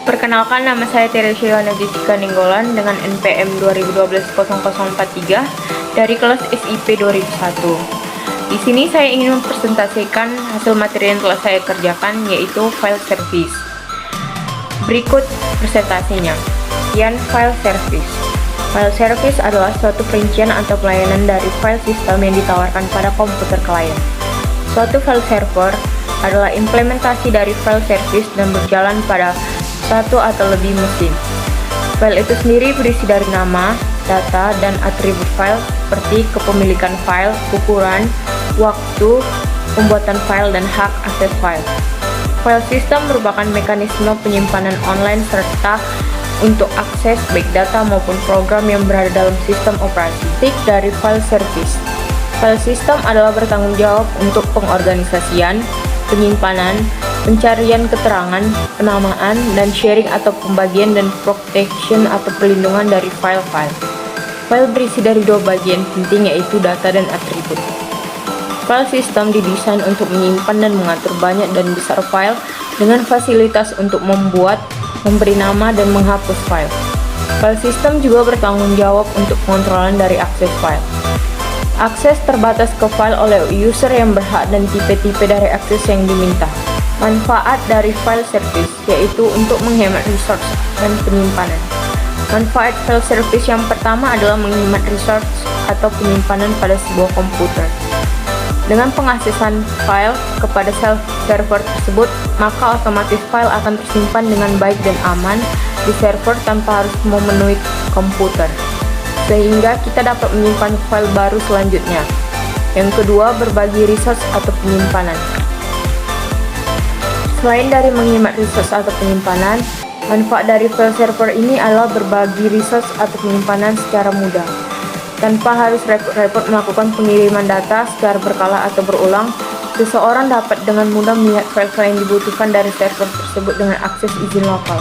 Perkenalkan, nama saya Teresia Jessica Ninggolan dengan NPM 2012-0043 dari kelas SIP 2001. Di sini saya ingin mempresentasikan hasil materi yang telah saya kerjakan, yaitu file service. Berikut presentasinya. Kian file service. File service adalah suatu perincian atau pelayanan dari file sistem yang ditawarkan pada komputer klien. Suatu file server adalah implementasi dari file service dan berjalan pada satu atau lebih mesin. File itu sendiri berisi dari nama, data, dan atribut file seperti kepemilikan file, ukuran, waktu, pembuatan file, dan hak akses file. File system merupakan mekanisme penyimpanan online serta untuk akses baik data maupun program yang berada dalam sistem operasi. Titik dari file service. File system adalah bertanggung jawab untuk pengorganisasian, penyimpanan, pencarian keterangan, penamaan, dan sharing atau pembagian dan protection atau perlindungan dari file-file. File berisi dari dua bagian penting, yaitu data dan atribut. File system didesain untuk menyimpan dan mengatur banyak dan besar file dengan fasilitas untuk membuat, memberi nama, dan menghapus file. File system juga bertanggung jawab untuk pengontrolan dari akses file. Akses terbatas ke file oleh user yang berhak dan tipe-tipe dari akses yang diminta. Manfaat dari file service yaitu untuk menghemat resource dan penyimpanan. Manfaat file service yang pertama adalah menghemat resource atau penyimpanan pada sebuah komputer. Dengan pengaksesan file kepada server tersebut, maka otomatis file akan tersimpan dengan baik dan aman di server tanpa harus memenuhi komputer, sehingga kita dapat menyimpan file baru selanjutnya. Yang kedua, berbagi resource atau penyimpanan. Selain dari menghemat resource atau penyimpanan, manfaat dari file server ini adalah berbagi resource atau penyimpanan secara mudah. Tanpa harus repot-repot melakukan pengiriman data secara berkala atau berulang, seseorang dapat dengan mudah melihat file-file yang dibutuhkan dari server tersebut dengan akses izin lokal.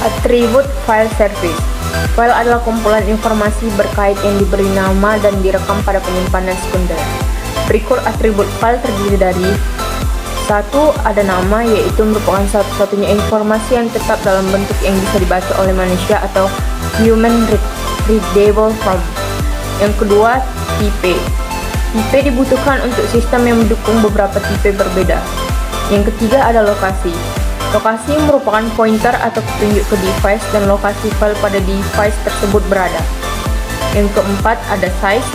Atribut file service. File adalah kumpulan informasi berkait yang diberi nama dan direkam pada penyimpanan sekunder. Berikut atribut file terdiri dari: 1. Ada nama, yaitu merupakan satu-satunya informasi yang tetap dalam bentuk yang bisa dibaca oleh manusia atau human readable form. Yang kedua, tipe. Tipe dibutuhkan untuk sistem yang mendukung beberapa tipe berbeda. Yang ketiga, ada lokasi. Lokasi merupakan pointer atau petunjuk ke device dan lokasi file pada device tersebut berada. Yang keempat, ada size,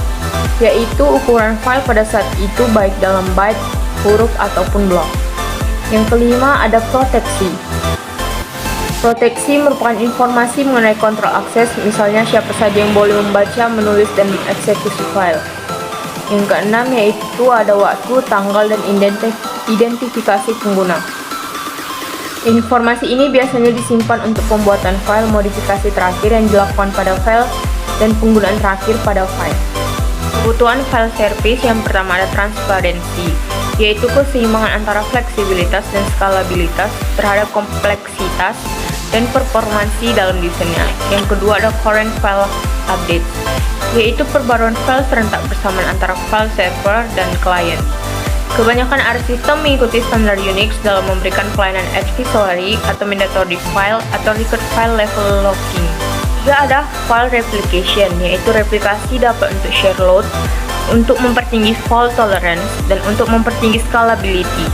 yaitu ukuran file pada saat itu baik dalam byte, huruf, ataupun blok. Yang kelima, ada proteksi. Proteksi merupakan informasi mengenai kontrol akses, misalnya siapa saja yang boleh membaca, menulis, dan mengeksekusi file. Yang keenam, yaitu ada waktu, tanggal, dan identifikasi pengguna. Informasi ini biasanya disimpan untuk pembuatan file modifikasi terakhir yang dilakukan pada file dan penggunaan terakhir pada file. Kebutuhan file service yang pertama ada transparansi, yaitu keseimbangan antara fleksibilitas dan skalabilitas terhadap kompleksitas dan performansi dalam desainnya. Yang kedua ada current file update, yaitu perbaruan file serentak bersamaan antara file server dan klien. Kebanyakan ARC sistem mengikuti standar Unix dalam memberikan pelayanan advisory atau mandatory file atau record file level locking. Juga ada file replication, yaitu replikasi dapat untuk share load, untuk mempertinggi fault tolerance, dan untuk mempertinggi scalability.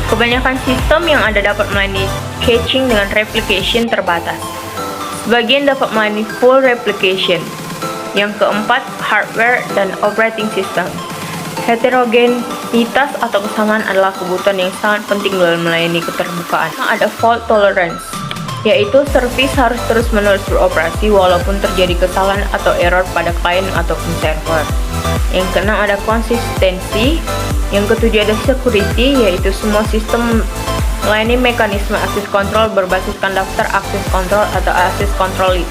Kebanyakan sistem yang ada dapat melayani caching dengan replication terbatas. Sebagian dapat melayani full replication. Yang keempat, hardware dan operating system. Heterogenitas atau kesamaan adalah kebutuhan yang sangat penting dalam melayani keterbukaan. Ada fault tolerance, yaitu service harus terus-menerus beroperasi walaupun terjadi kesalahan atau error pada klien ataupun server. Yang keenam ada konsistensi. Yang ketujuh ada security, yaitu semua sistem melayani mekanisme akses kontrol berbasiskan daftar akses kontrol atau akses control list.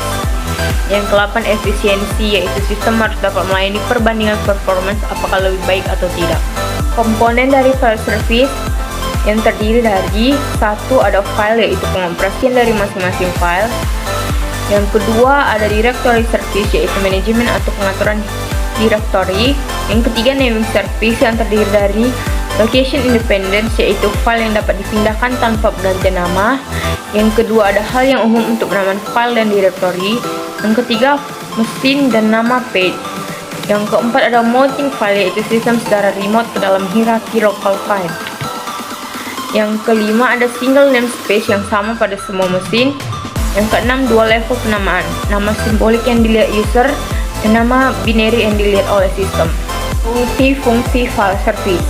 Yang ke-8 efisiensi, yaitu sistem harus dapat melayani perbandingan performance apakah lebih baik atau tidak. Komponen dari file service yang terdiri dari: 1. Ada file, yaitu pengoperasian dari masing-masing file. Yang kedua ada directory service, yaitu manajemen atau pengaturan directory. Yang ketiga naming service yang terdiri dari location independence, yaitu file yang dapat dipindahkan tanpa berganti nama. Yang kedua, ada hal yang umum untuk penamaan file dan directory. Yang ketiga, mesin dan nama page. Yang keempat, ada mounting file, yaitu sistem secara remote ke dalam hierarki local file. Yang kelima, ada single namespace yang sama pada semua mesin. Yang keenam, dua level penamaan, nama simbolik yang dilihat user dan nama binary yang dilihat oleh sistem. Fungsi-fungsi file service.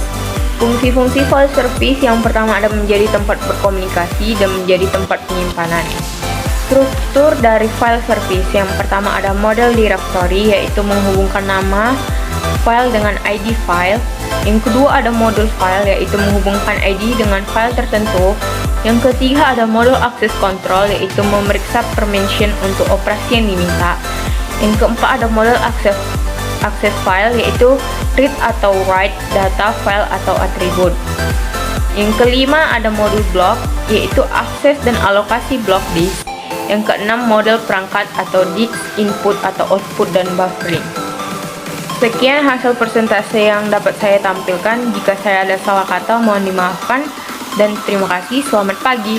Fungsi-fungsi file service yang pertama ada menjadi tempat berkomunikasi dan menjadi tempat penyimpanan. Struktur dari file service yang pertama ada model directory, yaitu menghubungkan nama file dengan ID file. Yang kedua ada module file, yaitu menghubungkan ID dengan file tertentu. Yang ketiga ada model access control, yaitu memeriksa permission untuk operasi yang diminta. Yang keempat ada model access file, yaitu read atau write data file atau atribut. Yang kelima ada modul block, yaitu akses dan alokasi block disk. Yang keenam model perangkat atau disk input atau output dan buffering. Sekian hasil persentase yang dapat saya tampilkan. Jika saya ada salah kata mohon dimaafkan, dan terima kasih. Selamat pagi.